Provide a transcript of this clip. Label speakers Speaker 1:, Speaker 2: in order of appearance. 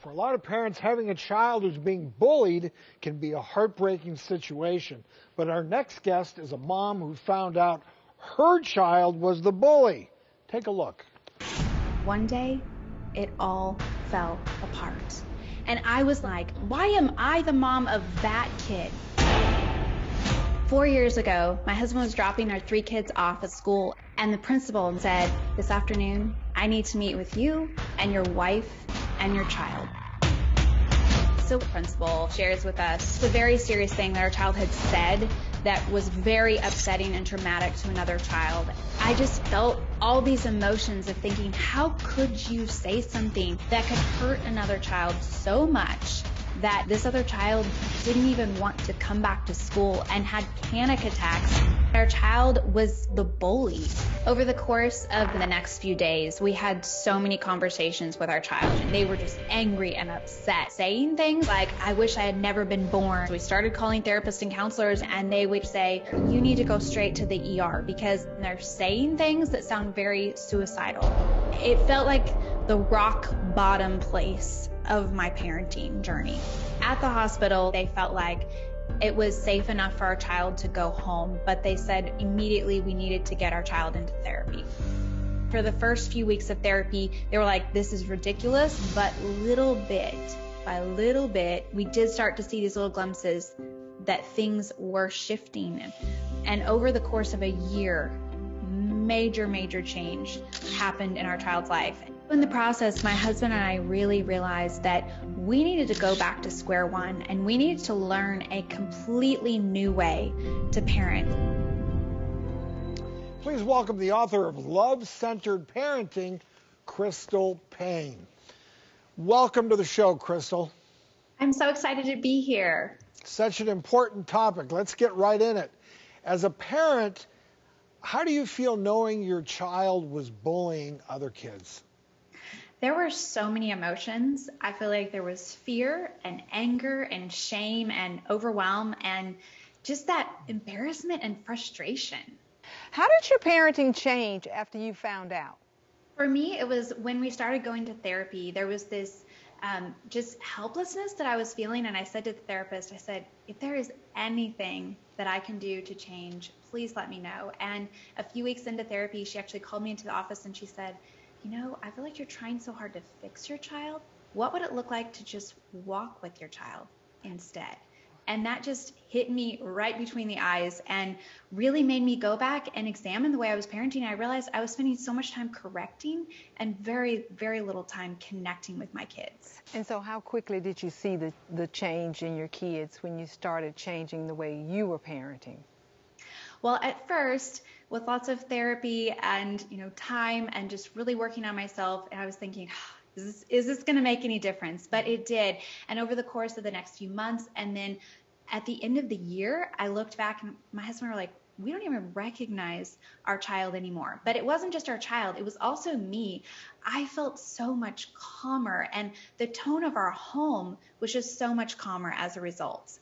Speaker 1: For a lot of parents, having a child who's being bullied can be a heartbreaking situation. But our next guest is a mom who found out her child was the bully. Take a look.
Speaker 2: One day, it all fell apart. And I was like, why am I the mom of that kid? 4 years ago, my husband was dropping our 3 kids off at school, and the principal said, this afternoon, I need to meet with you and your wife and your child. So the principal shares with us the very serious thing that our child had said that was very upsetting and traumatic to another child. I just felt all these emotions of thinking, how could you say something that could hurt another child so much that this other child didn't even want to come back to school and had panic attacks? Our child was the bully. Over the course of the next few days, we had so many conversations with our child, and they were just angry and upset, saying things like, I wish I had never been born. We started calling therapists and counselors, and they would say, you need to go straight to the ER, because they're saying things that sound very suicidal. It felt like the rock bottom place of my parenting journey. At the hospital, they felt like it was safe enough for our child to go home, but they said immediately we needed to get our child into therapy. For the first few weeks of therapy, they were like, this is ridiculous, but little bit by little bit, we did start to see these little glimpses that things were shifting. And over the course of a year, major change happened in our child's life. In the process, my husband and I really realized that we needed to go back to square one, and we needed to learn a completely new way to parent.
Speaker 1: Please welcome the author of Love-Centered Parenting, Crystal Paine. Welcome to the show, Crystal.
Speaker 2: I'm so excited to be here.
Speaker 1: Such an important topic. Let's get right in it. As a parent, how do you feel knowing your child was bullying other kids?
Speaker 2: There were so many emotions. I feel like there was fear and anger and shame and overwhelm and just that embarrassment and frustration.
Speaker 3: How did your parenting change after you found out?
Speaker 2: For me, it was when we started going to therapy. There was this just helplessness that I was feeling, and I said to the therapist, I said, if there is anything that I can do to change, please let me know. And a few weeks into therapy, she actually called me into the office and she said, you know, I feel like you're trying so hard to fix your child. What would it look like to just walk with your child instead? And that just hit me right between the eyes and really made me go back and examine the way I was parenting. I realized I was spending so much time correcting and very little time connecting with my kids.
Speaker 3: And so how quickly did you see the change in your kids when you started changing the way you were parenting?
Speaker 2: Well, at first, with lots of therapy and time and just really working on myself, and I was thinking, is this going to make any difference? But it did. And over the course of the next few months, and then at the end of the year, I looked back and my husband were like, we don't even recognize our child anymore. But it wasn't just our child, it was also me. I felt so much calmer, and the tone of our home was just so much calmer as a result.